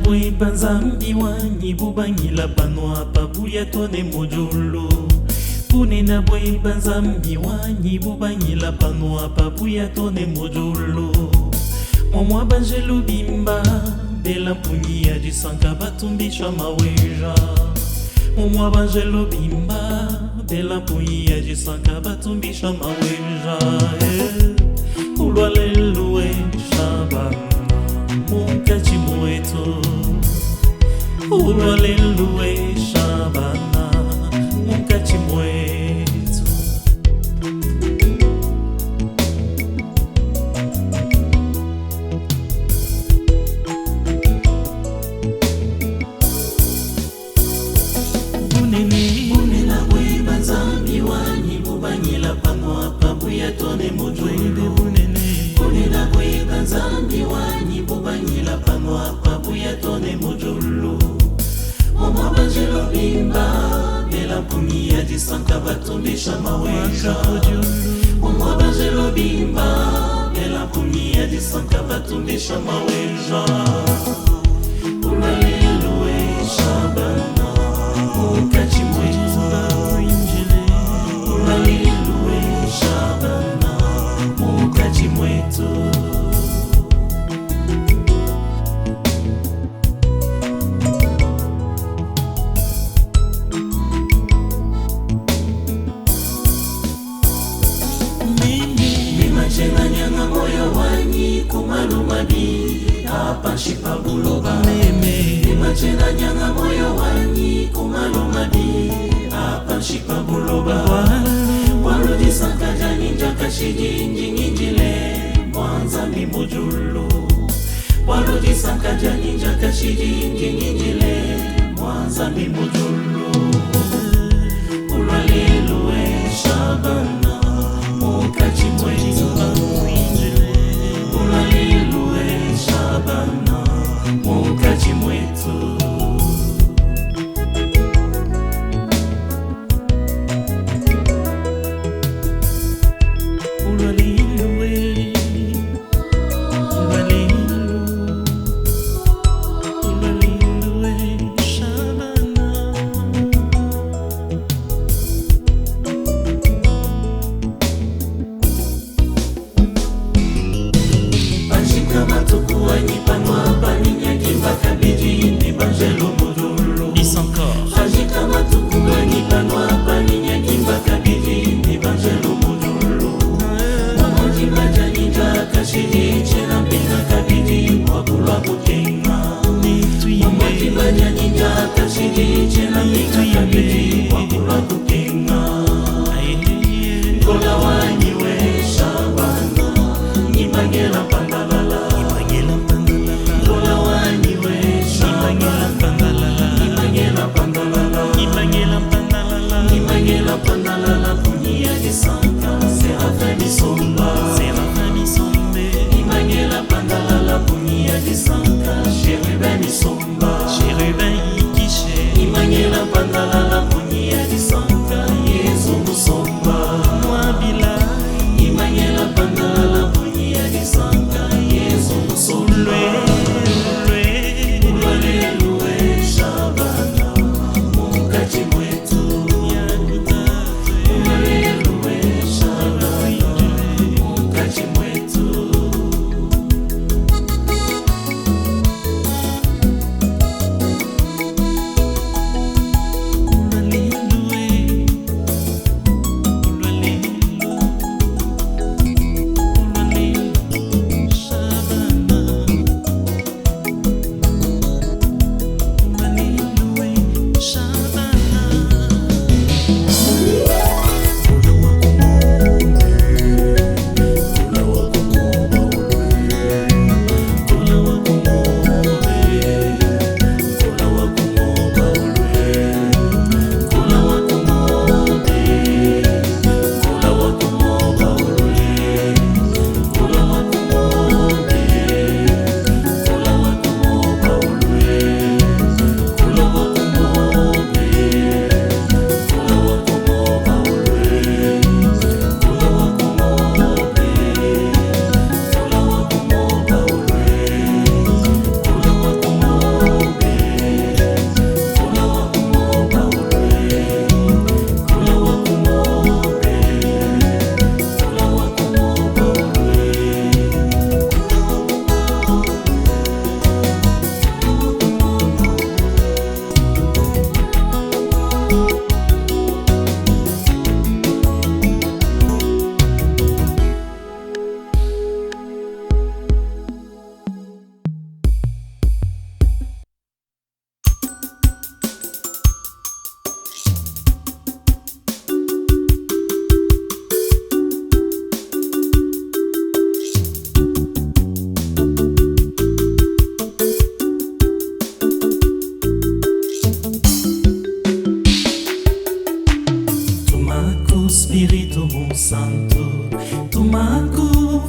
bwe banzambi wanyi bubangila panwa pabuya tone mojolo. Punena bwe banzambi wanyi bubangila panwa pabuya tone mojolo. Momwa banjelo bimba bela punia di sanka batumbisha maweja. Momwa banjelo bimba bela punia di sanka batumbisha maweja. Ulwalelue shabana mukachi mwetu. Ulwalelue shabana mukachi mwetu. Bunena bwe banzambi wanyi bubanyila panwa pabuya tone mojolo. Bunena bwe banzambi wanyi bubanyila panwa pabuya tone mojolo. Momwa banjelo bimba bela punia di sanka batumbisha maweja. Momwa banjelo bimba bela punia di sanka batumbisha maweja. Ulwalelue shabana mukachi mwetu. Ulwalelue shabana mukachi mwetu. Mimachena nyanga moyo wanyi kumalumadi hapa shipa buloba. Mimachena nyanga moyo wanyi kumalumadi hapa shipa buloba. Waludi sanka janinja kashidi njingindile mwanza mimojolo. Waludi sanka janinja kashidi njingindile mwanza mimojolo. Ulwalelue shabana mukachi mwetu. Ulwalelue shabana mukachi mwetu.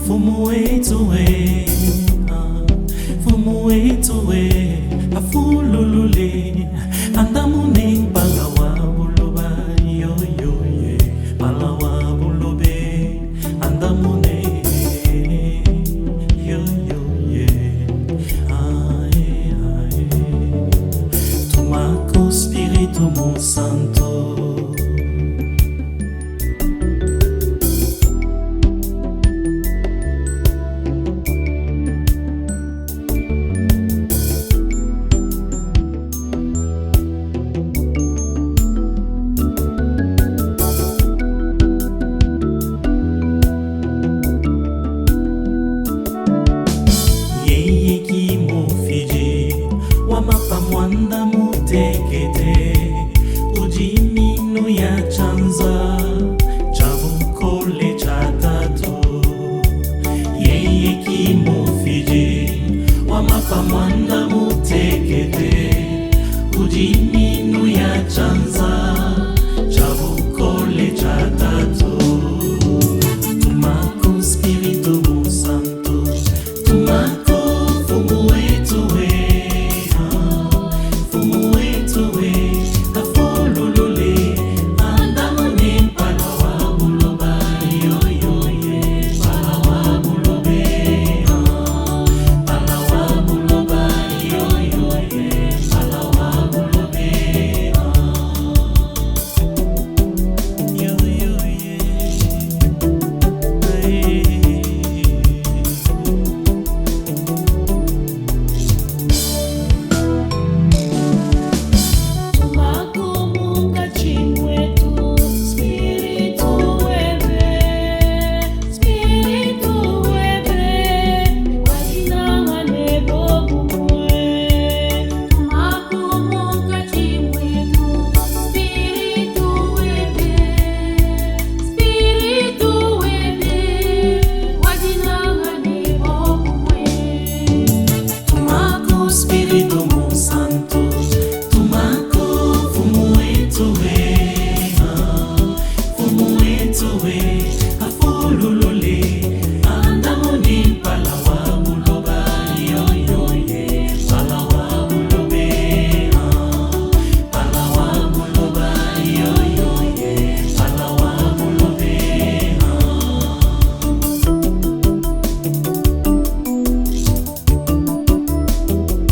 fumu wetu we, fumu wetu we, afululule, andamune palawa buloba, yo yo ye, palawa bulobe, andamune, yo yo ye, ae ae, Tumaco Spiritu Santo. Mwanda mutekete ujiminu ya chanza chavukole cha tatu yeye kimufiji wamapa mwanda mutekete ujiminu ya chanza chavukole cha tatu Tumaco Spiritu Santo Tumaco fumu wetu we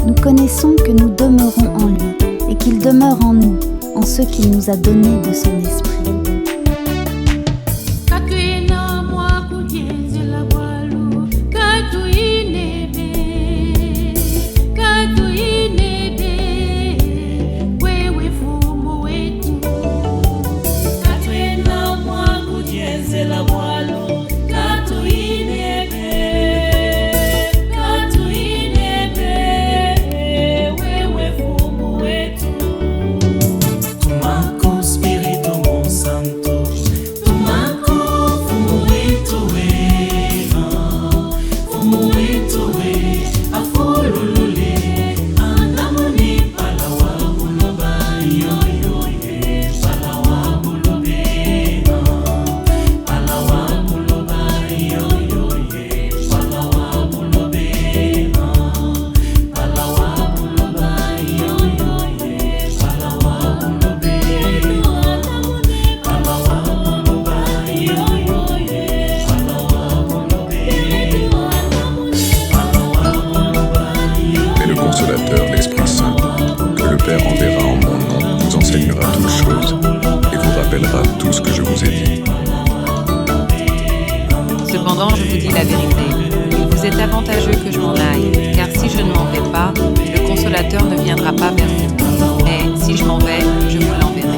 Nous connaissons que nous demeurons en lui et qu'il demeure en nous, en ce qu'il nous a donné de son esprit. L'Esprit Saint, que le Père enverra en mon nom, vous enseignera toutes choses et vous rappellera tout ce que je vous ai dit. Cependant, je vous dis la vérité. Il vous est avantageux que je m'en aille, car si je ne m'en vais pas, le Consolateur ne viendra pas vers vous. Mais si je m'en vais, je vous l'enverrai.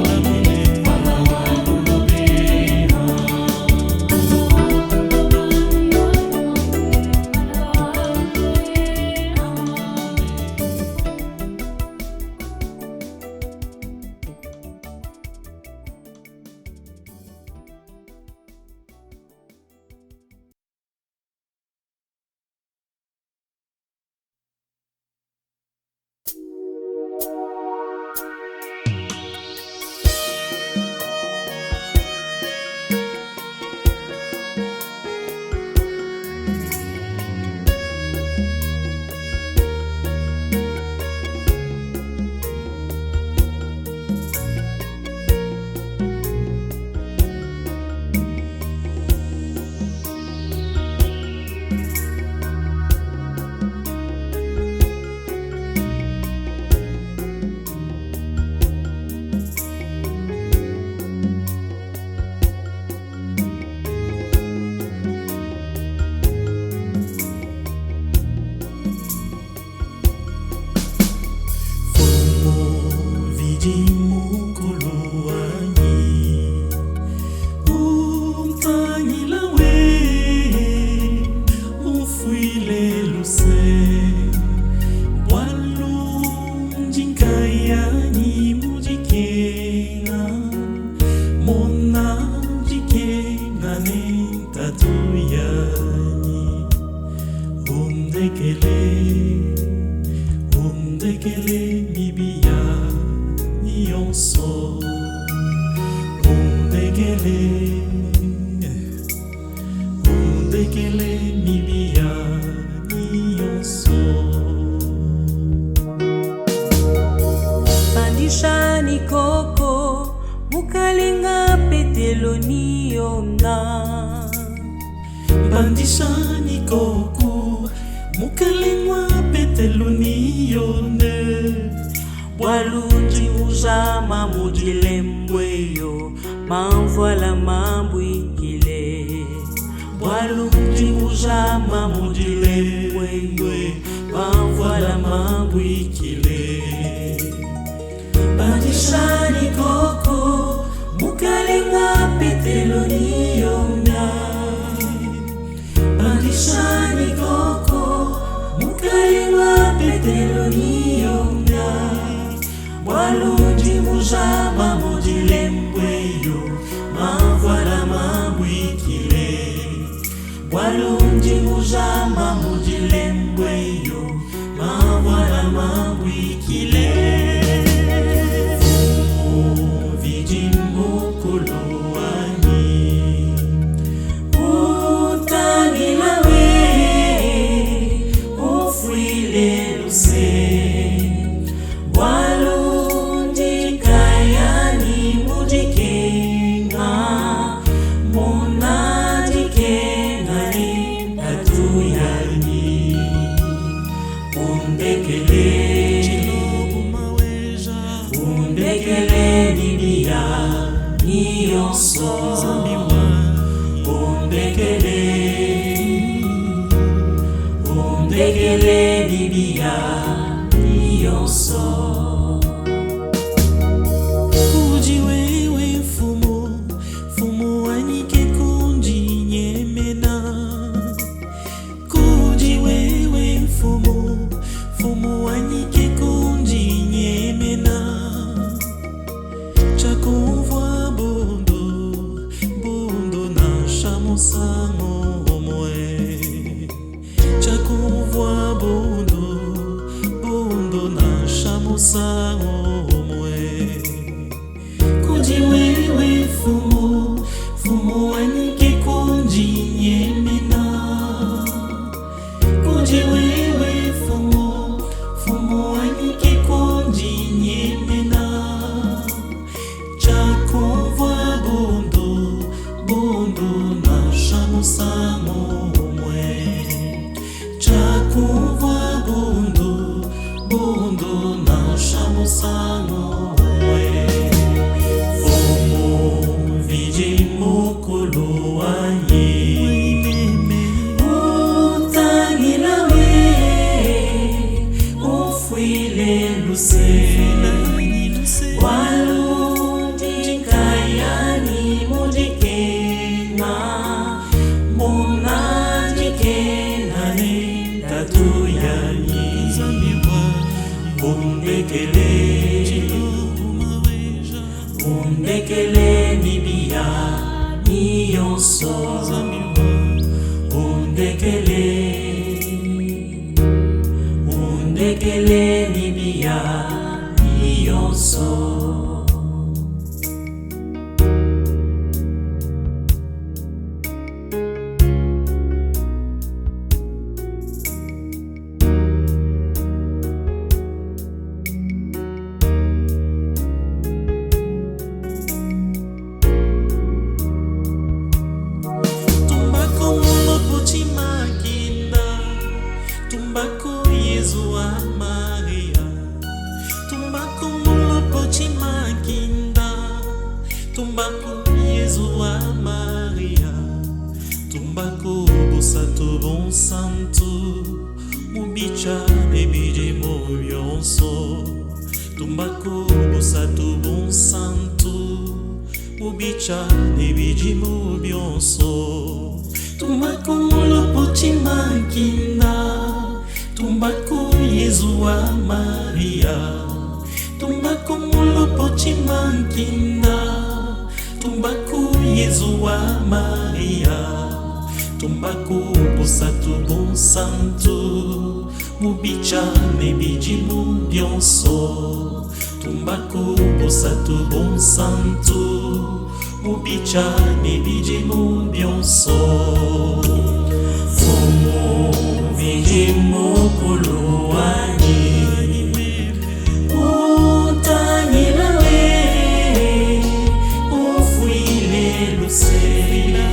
Undekele mibia nyonso. Undekele mibia nyonso. Pandishani koko mukalinga petelo niyonga. Pandishani koko mukalingwa petelo niyonde. Walunji mujama mudile mbweyo mamvoala mambwikile. Walunji mujama mudile mbweyo mamvoala mambwikile. Pandishani koko mukalinga petelo niyonga. Pandishani koko mukalinga petelo niyonga. Walunji mujama mudile mbweyo mamvoala mambwikile. Walunji mujama mudile mbweyo mamvoala mambwikile. Undekele nibia nyonso. Undekele nibia nyonso. Kuji wewe fumo wanyike kunji nyemena. Kuji wewe fumo wanyike kunji nyemena. Chakumvwa bondo na shamusango omwe. Chakumvwa bondo na shamusango omwe. Kuji wewe fumo wanyike kunji nyemena. Kuji wewe fumo wanyike kunji nyemena. Chakumvwa bondo na shamusango omwe. Chakumvwa bondo na shamusango omwe. Fumo viji mukulu wanyi. Utangila we ufuile luse. Walunji kayani mujikenga. Munajikenga ne tatuyani. Undekele nibia nyonso. Undekele nibia nyonso. Tumbako Yesu wa Maria. Tumbako mulopo chimakinda. Tumbako Yesu wa Maria. Tumbako bosato bon santo. Mubicha nebije mobyonso. Tumbako bosato bon santo. Mubicha nebije mobyonso. Tumbako mulopo chimakinda. Tumbako Yesu wa Maria. Tumbako mulopo chimakinda. Tumbako Yesu wa Maria. Tumbako posatu bon santo Mubicha nebiji mubionso Tumbako posatu bon santo Mubicha nebiji mubionso Fomo viji mokoloani Utangilale Ufuile lusela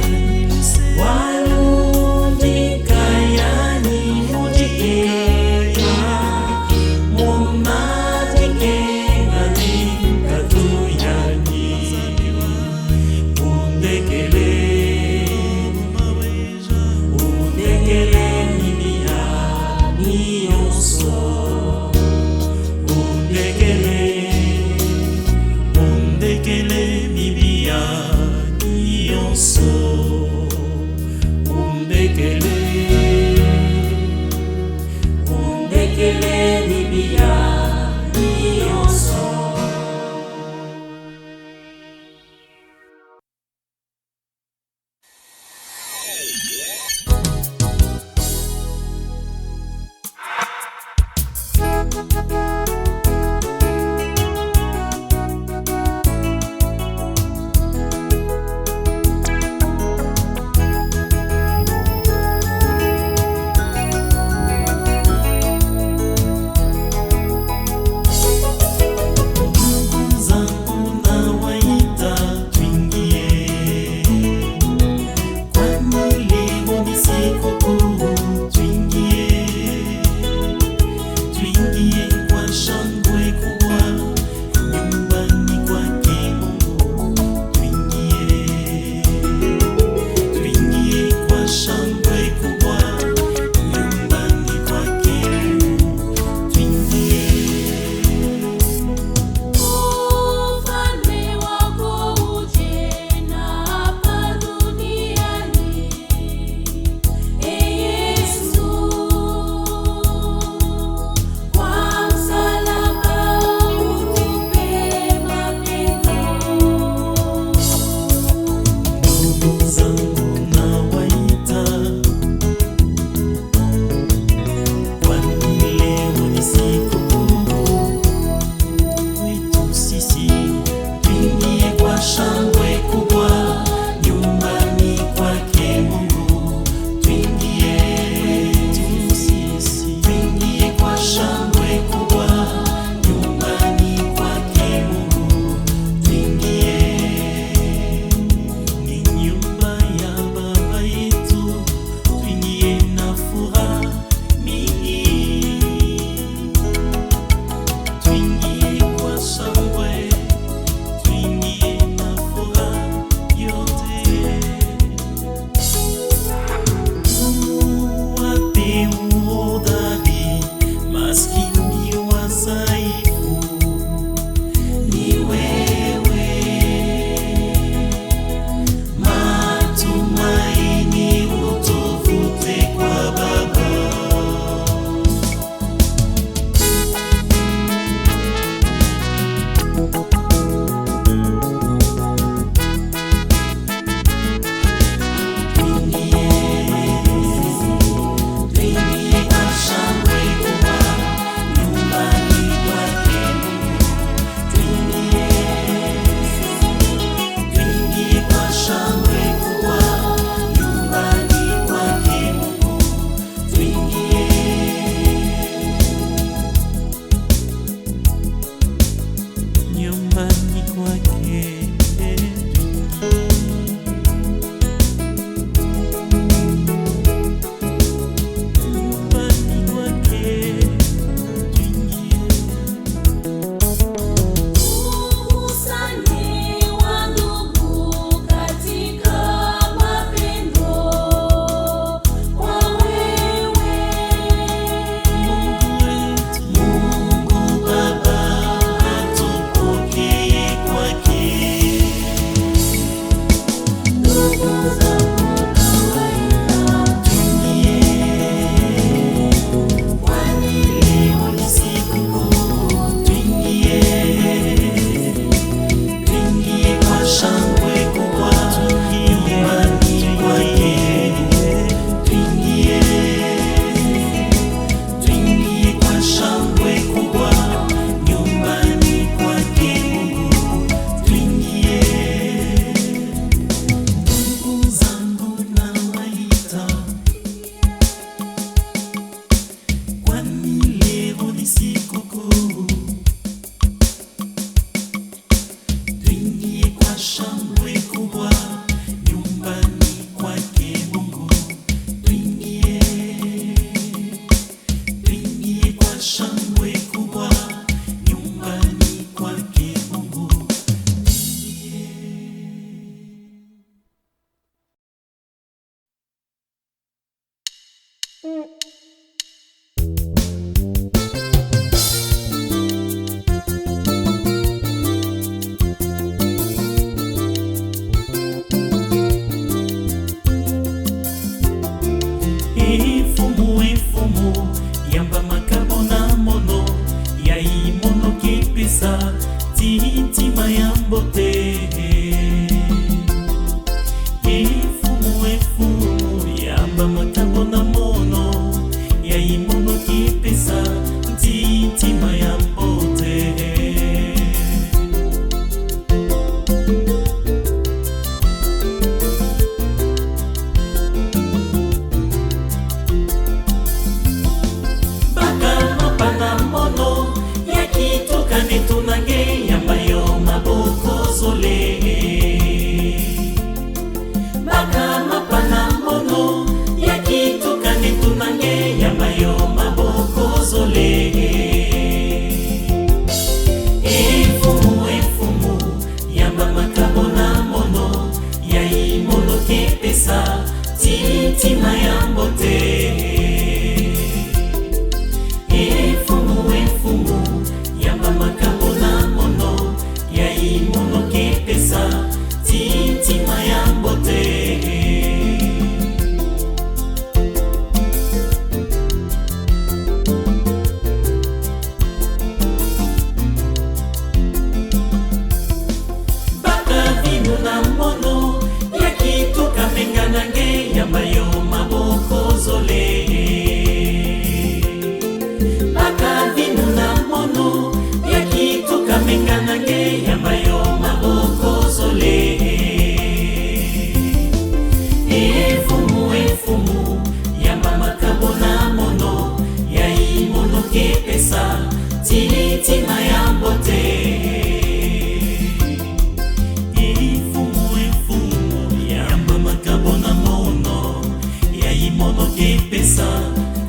pesa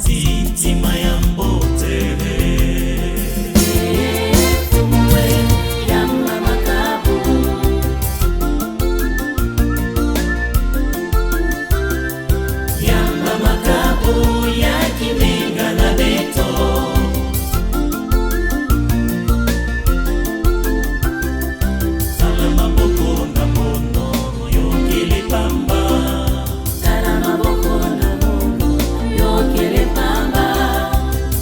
titima ya mbotere Fumue yamba makabu yamba makabu ya kimenga na beto salama boko na mono yokele pamba salama boko na mono yokele pamba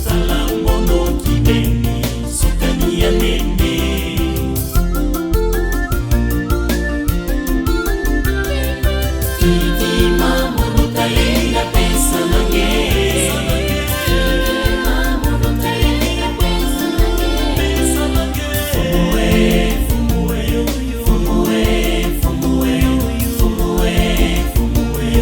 salamono kibeni sukani ya nene titima mono talenga pesa nange titima mono talenga pesa nange fumue fumue fumue fumue fumue fumue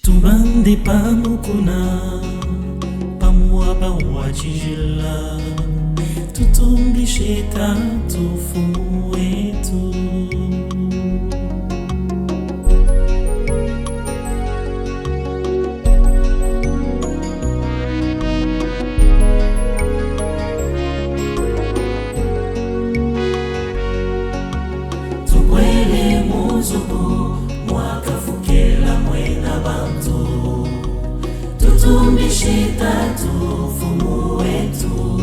Tubande pamukuna pamuaba wachijila tutumbishe tatu fumu wetu tubwele muzubu mwakafukela mwena bantu tutumbishe tatu fumu wetu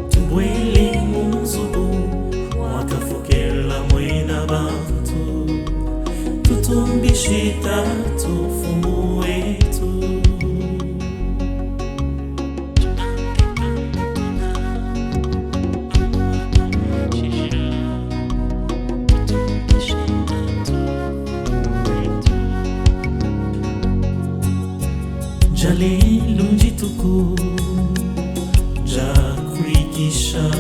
tubwele muzubu mwakafukela mwena bantu tutumbishe tatu fumu wetu. Jalelo njituku jakwigisha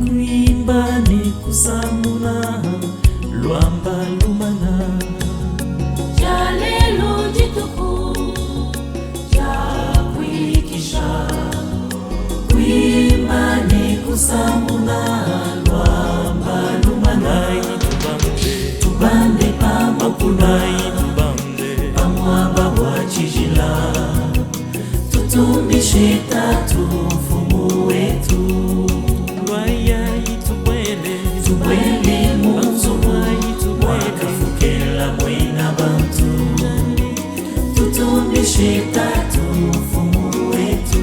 kuimbani kusamuna lwamba lumana. Jalelo njituku jakwigisha kuimbani kusamuna lwamba lumana. Tubande pamakunai pamwaba wachijila tutumishe tatu fumu wetu. Tubwele munzubu wakafukela mwina bantu tutumishe tatu fumu wetu.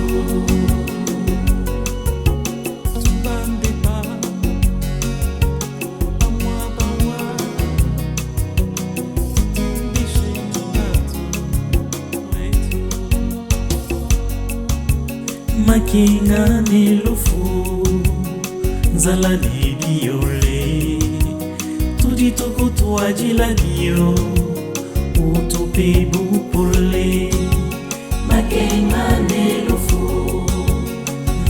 Makinga nilufu nzala ni biole tuditoko tuajila dio utupe bupole. Makinga nilufu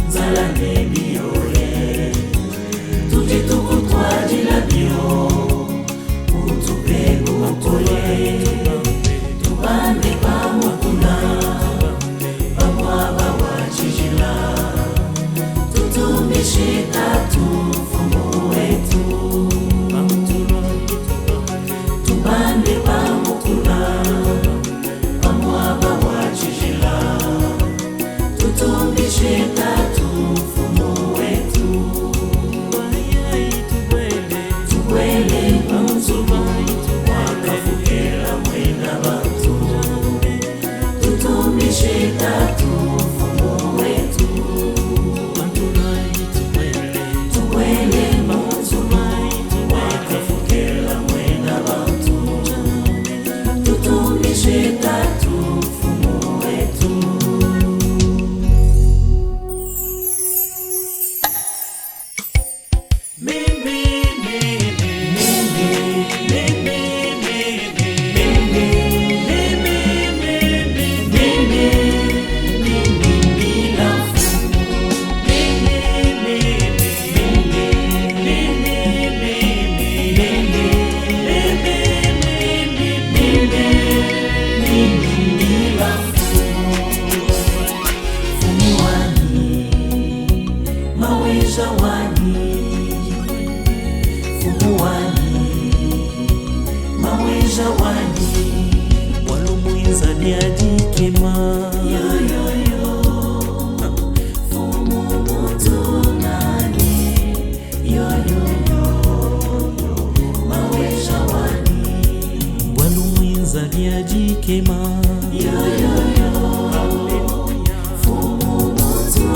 nzala ni biole tuditoko tuajila dio utupe bupole. Tubande pamukuna pamwaba wachijila tutumishe tatu fumu wetu. Tubande pamukuna pamwaba wachijila tutumishe tatu fumu wetu. Tubwele munzubu wakafukela mwina bantu tutumishe tatu fumu wetu. Tubwele munzubu wakafukela mwina bantu tutumishe tatu fumu wetu. Walumwiza diadikema fumu mutunani maweja wani. Walumwiza diadikema fumu mutunani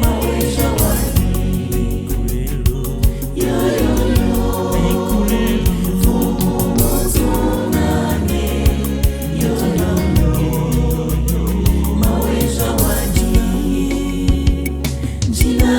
maweja wani. Jina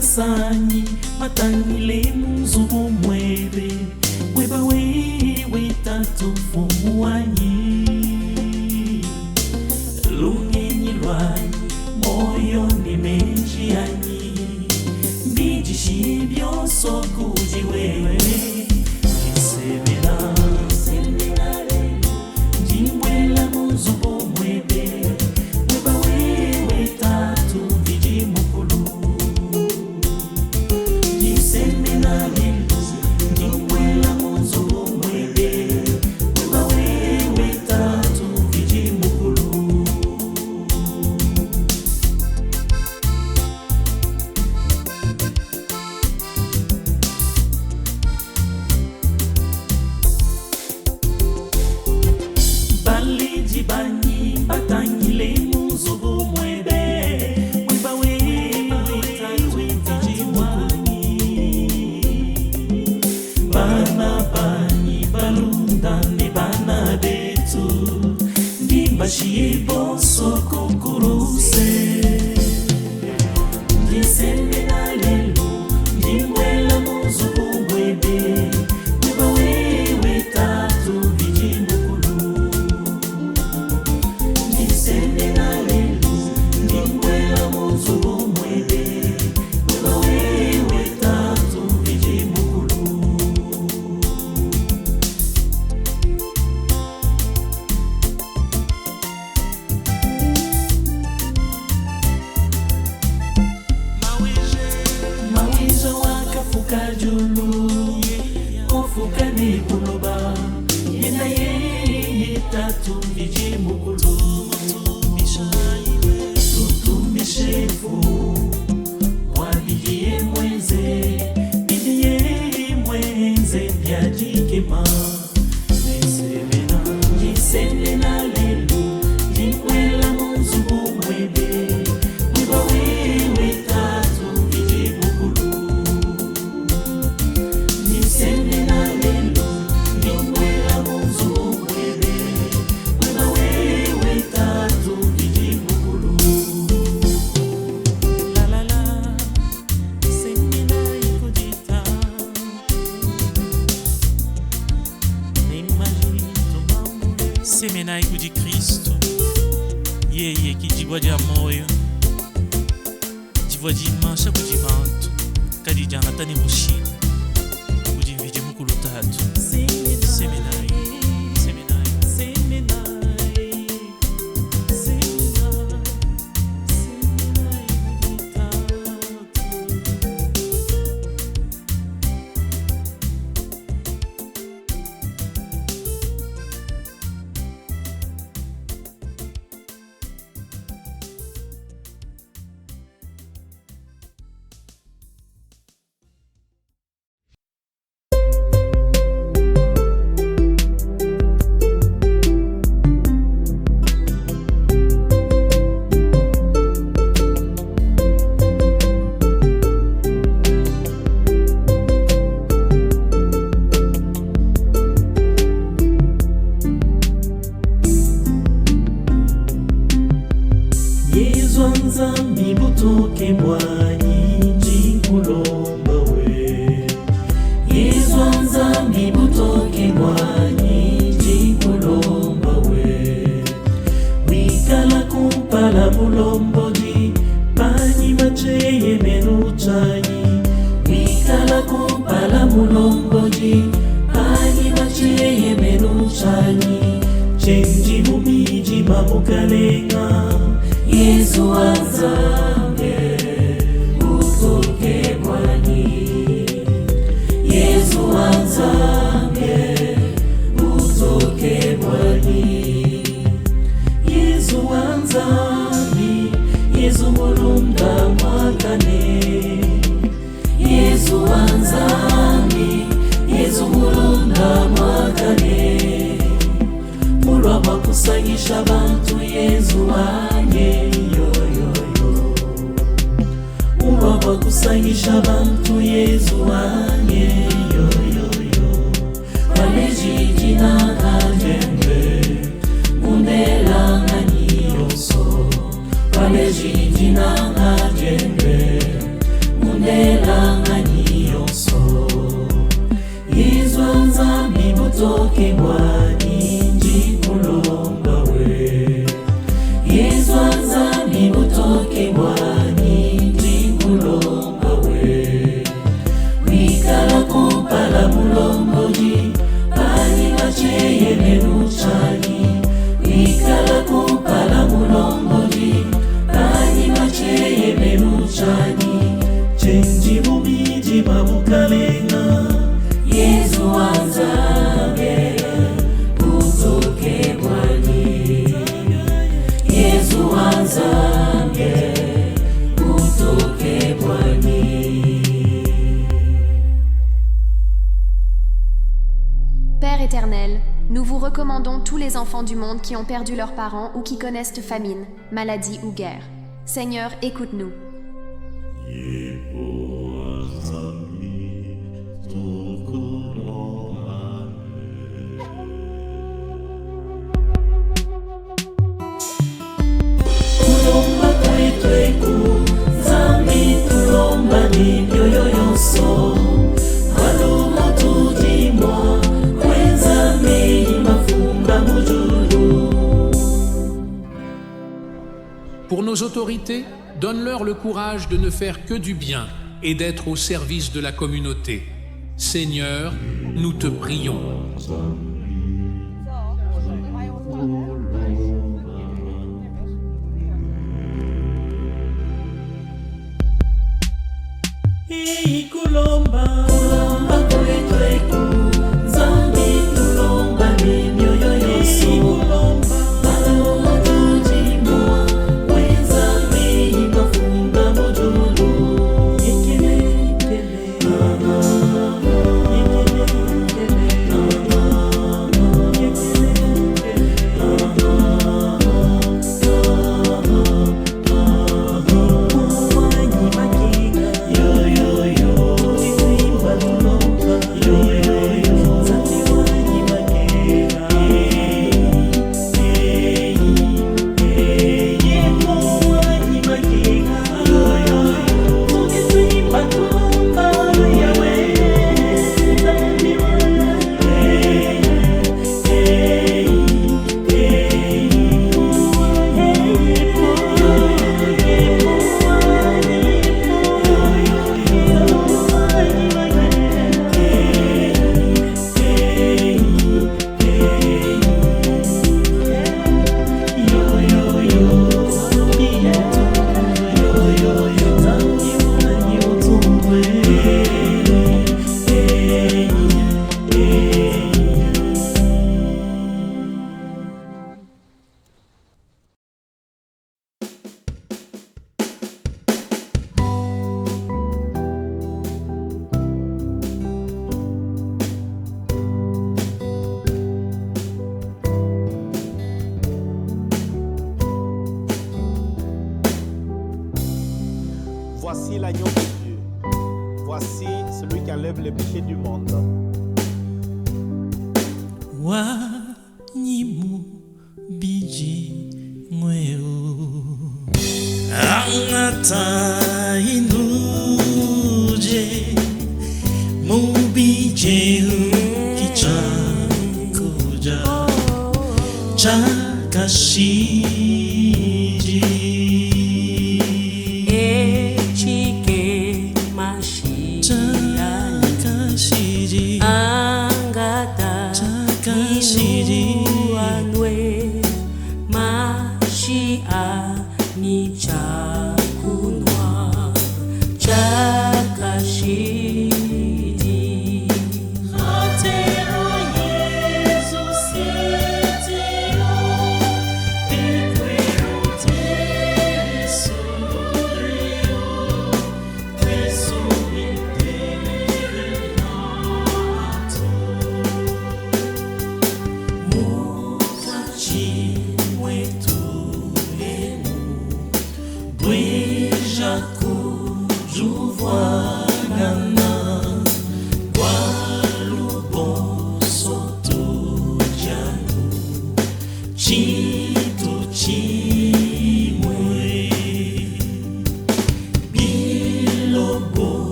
Sanyi matani le muzubu mwebe weba wewe tatu fumu wanyi lunyenyi lwanyi moyo ni menji yanyi bijishi byoso kuji wewe jisebela jimwela muzubu mwebe weba wewe tatu viji mukulu Banyi batanyi le muzubu mwebe weba wewe tatu viji mukulu bana banyi balunda ne bana betu ndibashie boso kukuruse ndiseme na lelo ndimwela muzubu mwebe weba wewe tatu viji mukulu ndiseme na lelo ndimwela muzubu mwebe weba wewe tatu viji mukulu mawiza wakafuka julu kufuka ni kuloba yenda yeye tatu viji mukulu tutumishefu wabijie mwenze byajikema jiseme na lelu jimwela muzubu mwebe weba wewe tatu viji mukulu jiseme na lelu jimwela muzubu mwebe weba Semenai kudi Kristo yeye kijibwa ja moyo jibwa jimansha kujimantu kadi jangatani mushina kujimvije mukulu tatu Semenai Nzambi butoke mwanyi njikulomba we Yesu Nzambi butoke mwanyi njikulomba we Wikala kumpala mulomboji Panyi macheye menu chanyi Wikala kumpala mulomboji Panyi macheye menu chanyi Chenji mumiji mamukalenga Yesu Nzambi butoke mwanyi Yesu Nzambi butoke mwanyi Yesu Nzambi Yesu mulunga mwakane Yesu Nzambi Yesu mulunga mwakane Mulwa bakusanyisha abantu Yesu wanye Mulwa bakusanyisha abantu Yesu wanye Waleji na kajembe Mundela ngani yoso Waleji na kajembe Mundela ngani yoso Yesu Nzambi butoke mwanyi njikulomba we Yesu Nzambi butoke mwanyi njikulomba we Wikala kumpala mulomboji Pani macheye menu chanyi Wikala kumpala mulomboji Pani macheye menu chanyi Chenji mumiji mamukalenga Yesu Nzambi butoke mwanyi Yesu Nzambi butoke mwanyi Père éternel, nous vous recommandons tous les enfants du monde qui ont perdu leurs parents ou qui connaissent famine, maladie ou guerre. Seigneur, écoute-nous. Pour nos autorités, donne-leur le courage de ne faire que du bien et d'être au service de la communauté. Seigneur, nous te prions. Kulomba kwetu Nzambi tulomba ni mioyo yesu Kulomba tujimwa Wenzambi mafunga mojulu Yekele Voici l'agneau de Dieu. Voici celui qui enlève les péchés du monde. Wanyimu biji mweo angata inuje mubije kichakuja chakashiji echike chakashiji angata inuanwe mashia ni chakunwa chakashidi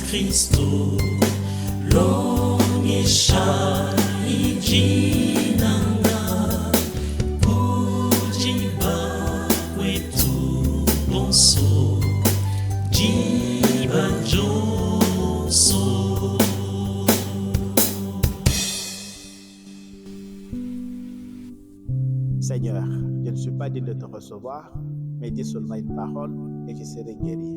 Cristo lonyesha ijinanga kujiba kwetu bonso jiba joso. Seigneur, je ne suis pas digne de te recevoir, mais dis seulement une parole et je serai guéri.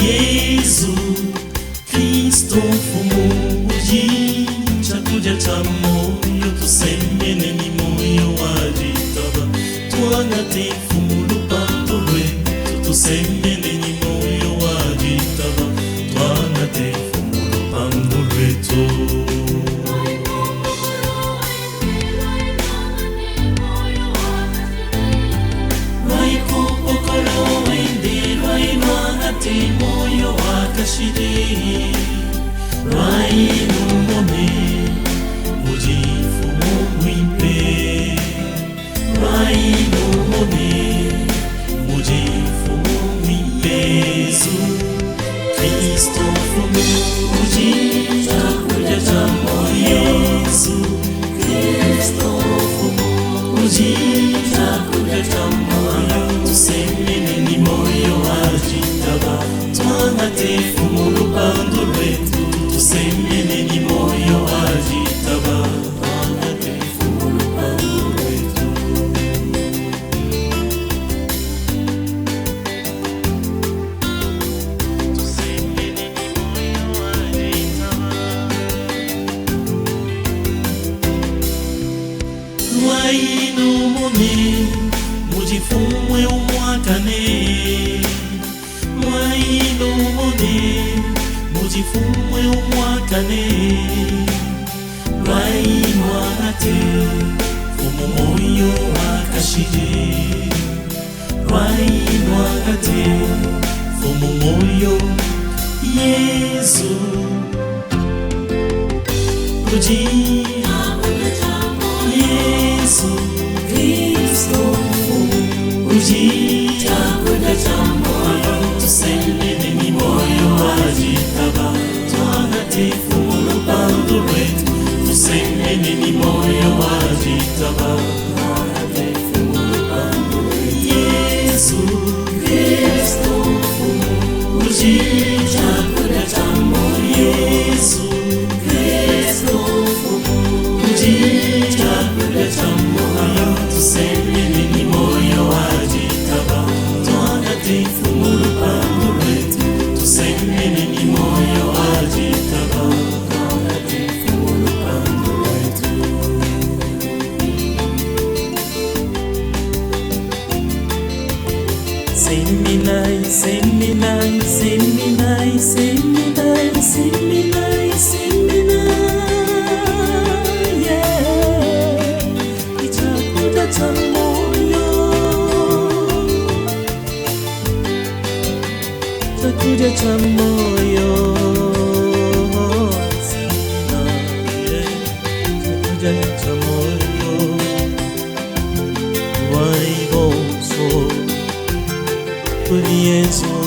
Yesu Kristo mfumu chakuja cha moyo tusemene ni moyo wajitaba tuangate fumulu pando lwetu tusemene ni moyo wajitaba tuangate fumulu pando lwetu. Moyo wakashiri Rainu mone Mujifumu mwimpe Rainu mone Mujifumu mwimpe Yesu Kristo fumu Mujita kuja jamo Yesu Kristo fumu Mujita kuja jamo Tusemene ni moyo wajitaba Tuangate fumulu pando lwetu Tusemene ni moyo wajitaba Tuangate fumulu pando lwetu. Tusemene ni moyo wajitaba Lwainu mone Mujifumwe umwakane Mwaino mone Mujifumwe umwakane Lwaino anate Fumu moyo wakashire Lwaino anate Fumu moyo Yesu Uji Yesu Kristo Ujita kuja moyo tusemene ni moyo wajitaba tuangate fumulu pando lwetu tusemene ni moyo wajitaba tuangate fumulu pando lwetu. Yesu Kristo Ujita kuja moyo Yesu Kristo Ujita kuja moyo tusemene ni moyo wajitaba tuangate fumulu pando lwetu tusemene ni moyo wajitaba tuangate fumulu pando lwetu. kitakuja cha moyo kitakuja cha moyo waiboso kuliezo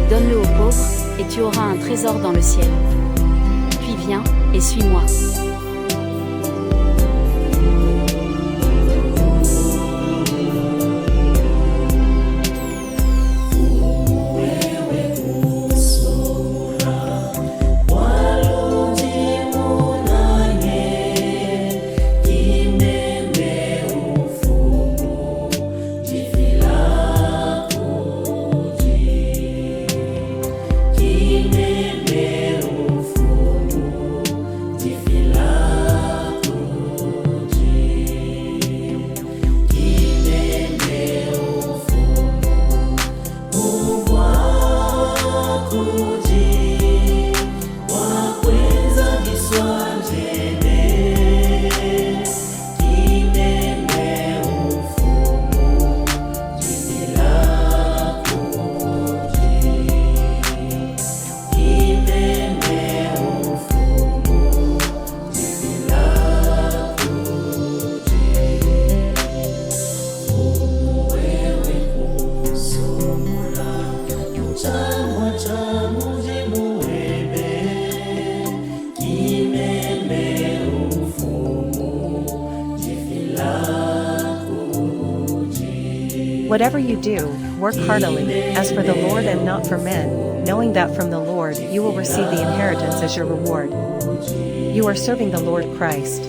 donne-le aux pauvres, et tu auras un trésor dans le ciel. Puis viens, et suis-moi. Whatever you do, work heartily, as for the Lord and not for men, knowing that from the Lord you will receive the inheritance as your reward. You are serving the Lord Christ.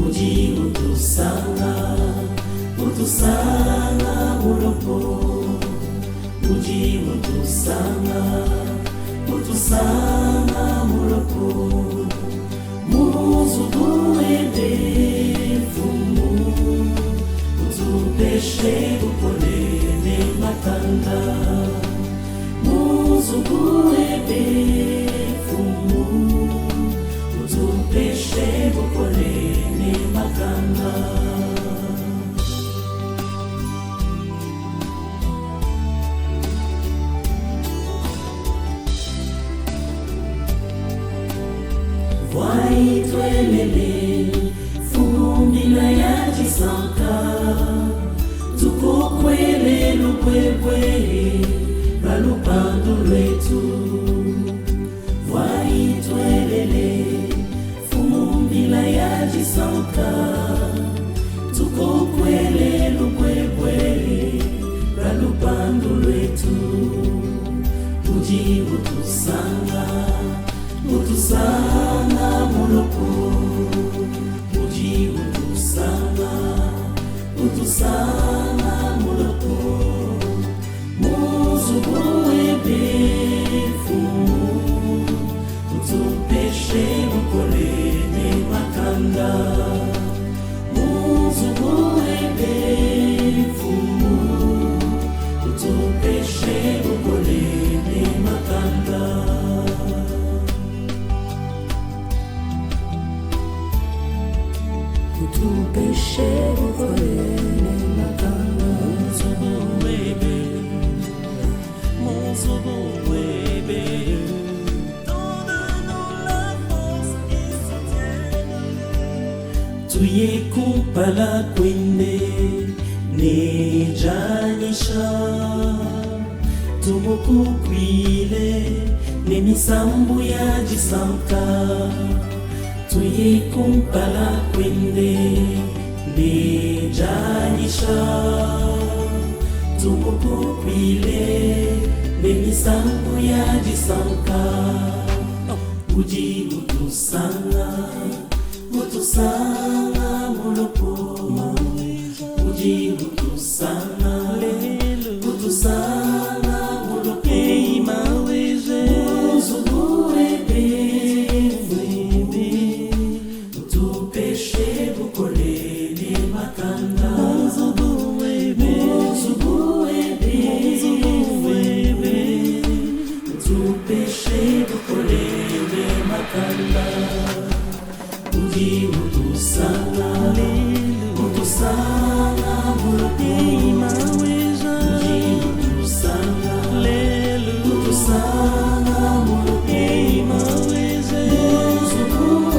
Uji utusanga, utusanga muloko. Uji utusanga, utusanga muloko. Muzubuende fumu, utupeshe bukolene matanda. Muzubuende fumu, utupeshe bukolene matanda. Waitwelele fumbila ya jisanka, tukokwele lukwekwe balupando lwetu. Waitwelele fumbila ya jisanka, tukokwele lukwekwe balupando lwetu. Uji utusanga, utusanga muloko. Uji utusanga, utusanga muloko. Muzubuebe fumu, utupeshe bukolene makanda. Muzubuebe fumu, utupeshe bukolene makanda. Utupeshe bukolene makanda. Muzubuebe, donne-nous la force et soutien. Tuye kupala kwende ne janisha, tumukukwile ne misambu ya jisanka. Tuye kumpala kwende ne janisha, tumukukwile ne misambu ya jisanka. Uji utusanga, utusanga muloko. Uji utusanga, utusanga muloko. Muzubuebe fumu, utupeshe bukolene makanda. Muzubuebe utupeshe bukolene makanda. Uji utusanga, utusanga muloko. Uji utusanga, utusanga muloko. Muzubuebe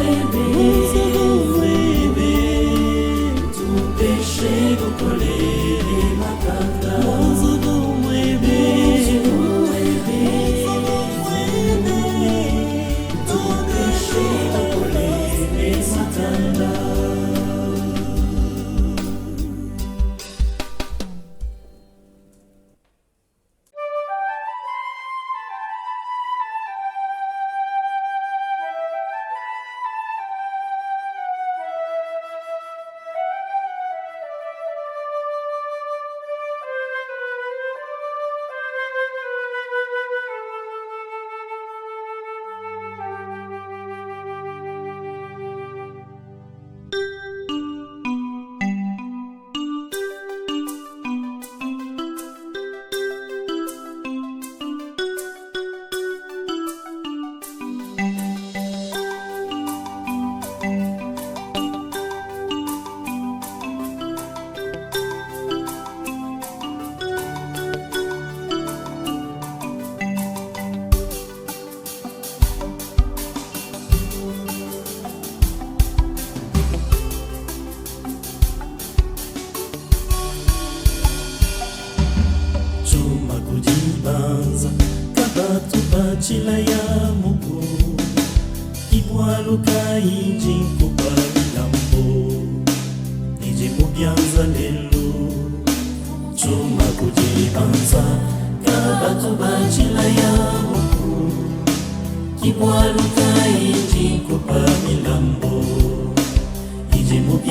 utupeshe bukolene makanda. Muzubuebe utupeshe bukolene makanda. Chila ya muku Ibwaluka inji kupa milambo Iji mubianza lelu Chuma kujibanza Kabatu bachila ya muku Ibwaluka inji kupa milambo Iji mubianza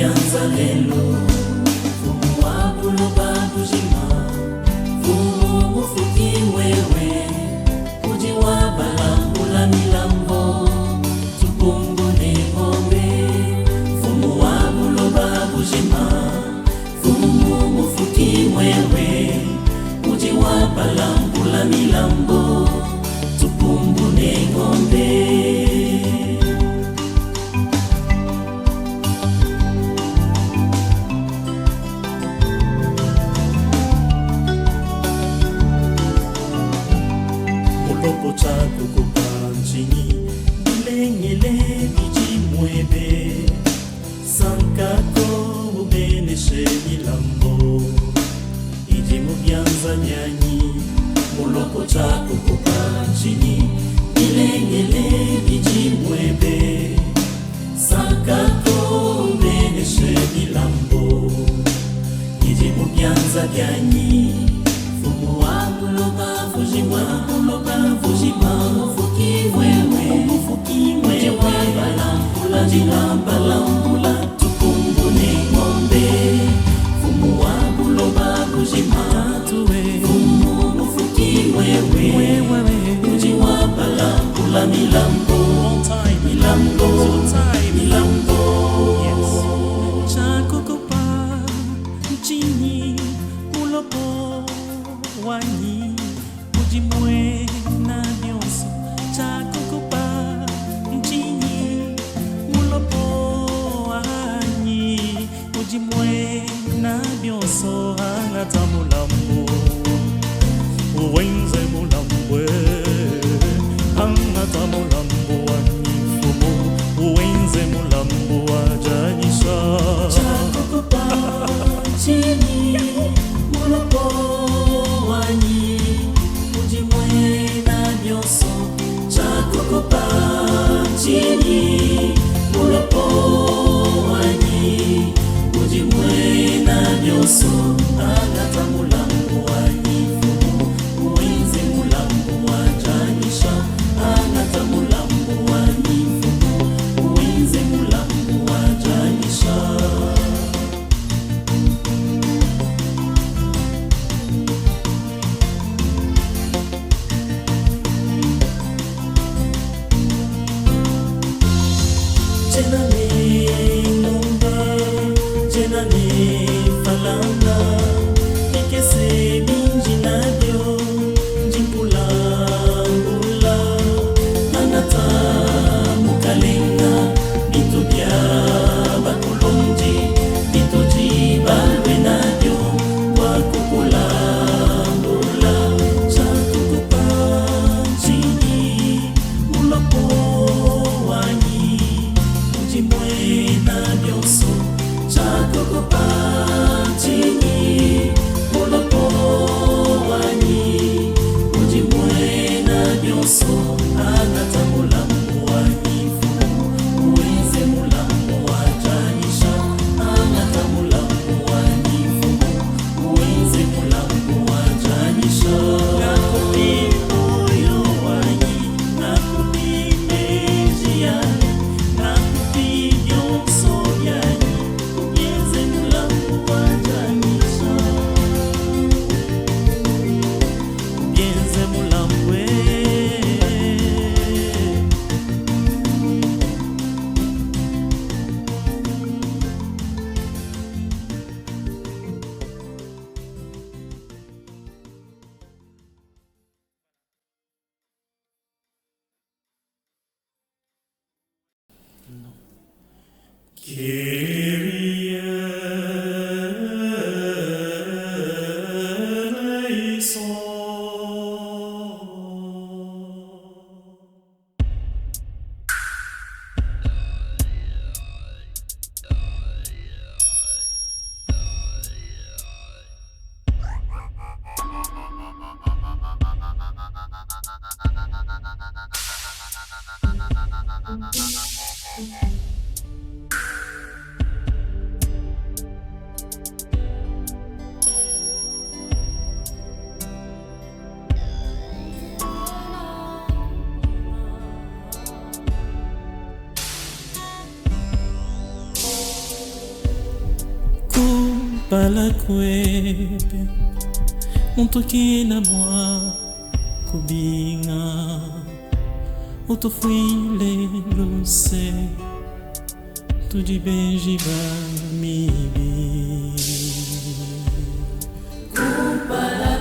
balambula milambo tupumbune ng'ombe. Molopo chako kupanchini bilengele bijimwebe sankako ubeneshe milambo ijimubyanza nyanyi. Molopo chako kupanchini bilengele bijimwebe sankako ubeneshe milambo ijimubyanza nyanyi. Fumu wangu loba fujima mufuki mwewe balambula balambula tupumbune ng'ombe. Fumu wangu loba fujima fumu mufuki mwewe ujiwa balambula milambo milambo. Chako kopa mchini ulopo wanyi ujimwe na nyonso. Chako kopa mchini ulopo wanyi ujimwe na nyonso. Angata mulambo uwenze mulambwe. Angata mulambo wanyi fumu uwenze mulambo wajanyisha. Chako kopa mchini ulopo wanyi ujimwe na nyonso. Chako kopa mchini ulopo wanyi ujimwe na nyonso. Angata mulambo wanyi fumu uwenze mulambo wajanyisha. Angata mulambo wanyi fumu uwenze mulambo wajanyisha. Jenane ng'ombe, jenane falanga, ikese minji nabyo, njimpula mbula, anata mukalenga, bitobya bakulonji, bitoji balwe nabyo, wakukula mbula. Chako kopa chini, ulopo wanyi ujimwe na nyonso. Chako kopa chini ulopo wanyi ujimwe na nyonso. Angata mulambo wanyi fumu uwenze mulambo wajanyisha. Angata mulambo wanyi fumu uwenze mulambo wajanyisha. Nakupi moyo wanyi nakupi meji yanyi nakupi nyonso yanyi uwenze mulambo wajanyisha. Uwenze mulambo Kyrie eleison. Pala kwebe untoki na mwa kubinga utofuile luse tuji benji ba mibi Kupala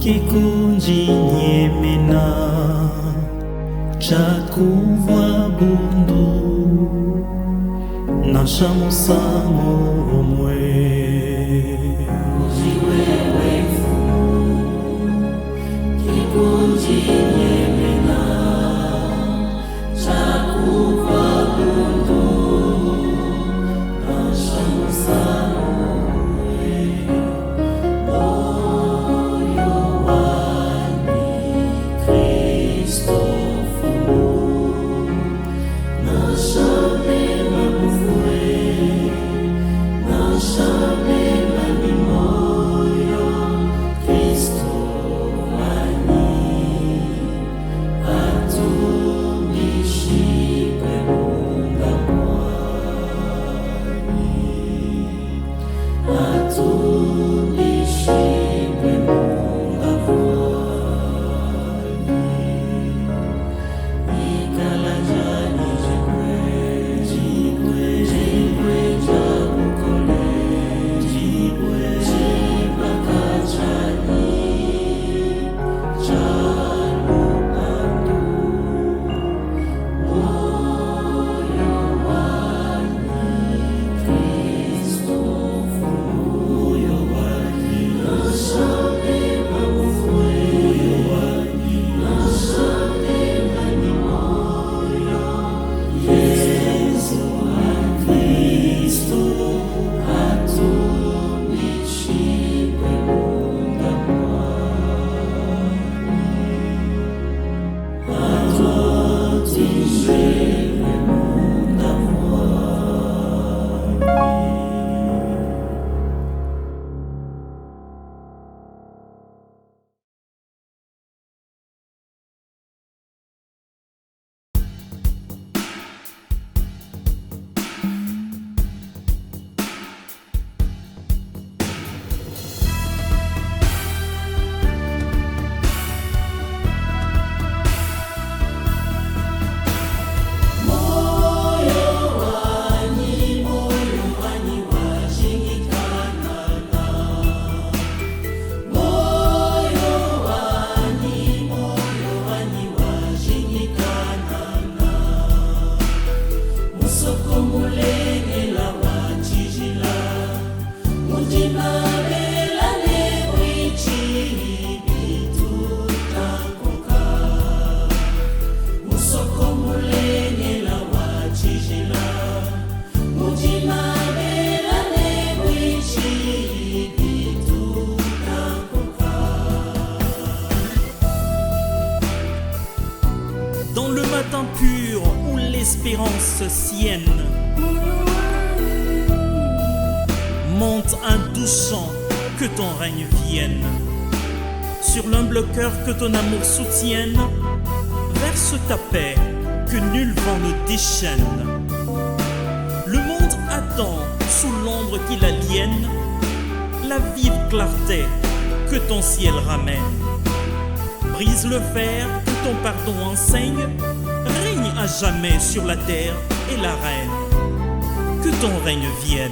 kikunjinyemena chakuvabudu na chamusamo omwe kikunjinyemena chakuvabudu na chamusamo Dans le matin pur où l'espérance sienne monte un doux chant, que ton règne vienne. Sur l'humble cœur que ton amour soutienne, verse ta paix, que nul vent ne déchaîne. Le monde attend, sous l'ombre qui l'aliène, la vive clarté que ton ciel ramène. Brise le fer, que ton pardon enseigne, règne à jamais sur la terre et la reine. Que ton règne vienne.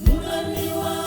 Mulami wa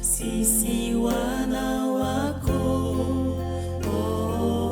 Sisi wana wako, oh.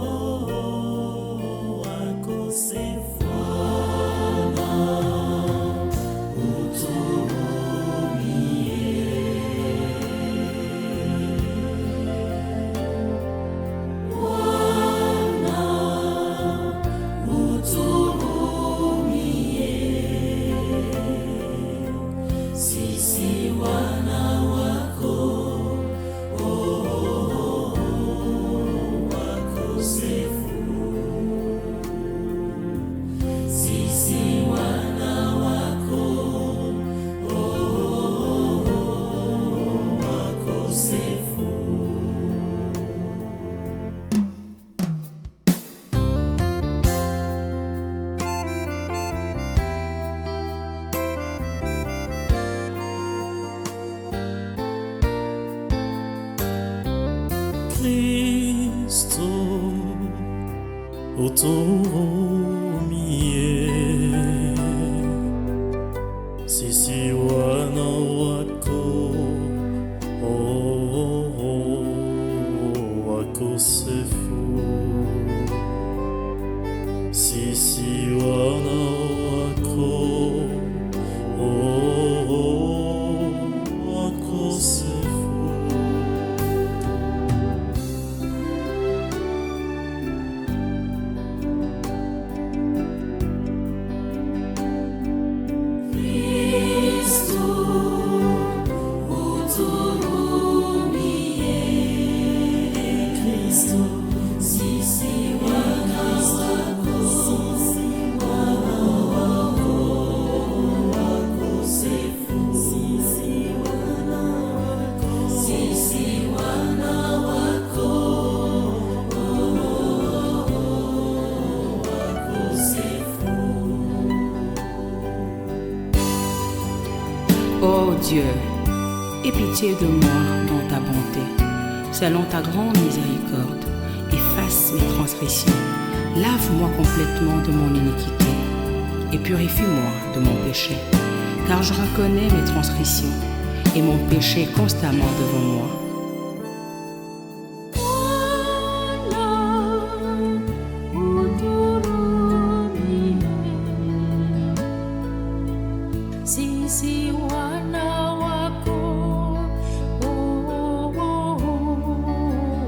uturumie. Sisi wana wako, wakosefu. Sisi wana wako, wakosefu. Ô Dieu, aie pitié de moi dans ta bonté, selon ta grande miséricorde, efface mes transgressions, lave-moi complètement de mon iniquité et purifie-moi de mon péché, car je reconnais mes transgressions et mon péché constamment devant moi. Sisi wana wako,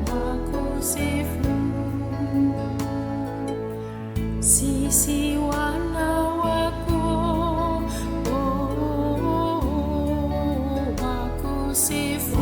wakosefu. Sisi wana wako, wakosefu.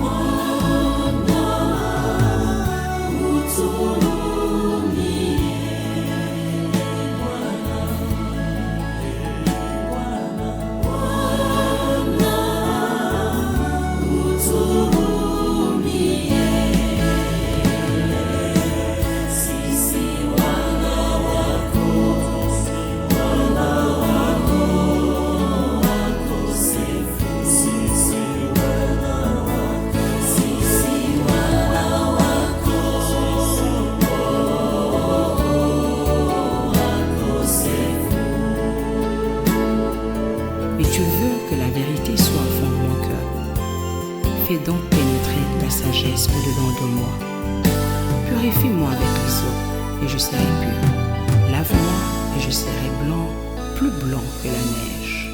Mais tu veux que la vérité soit au fond de mon cœur. Fais donc pénétrer ta sagesse au-dedans de moi. Purifie-moi avec l'eau et je serai pur. Lave-moi et je serai blanc, plus blanc que la neige.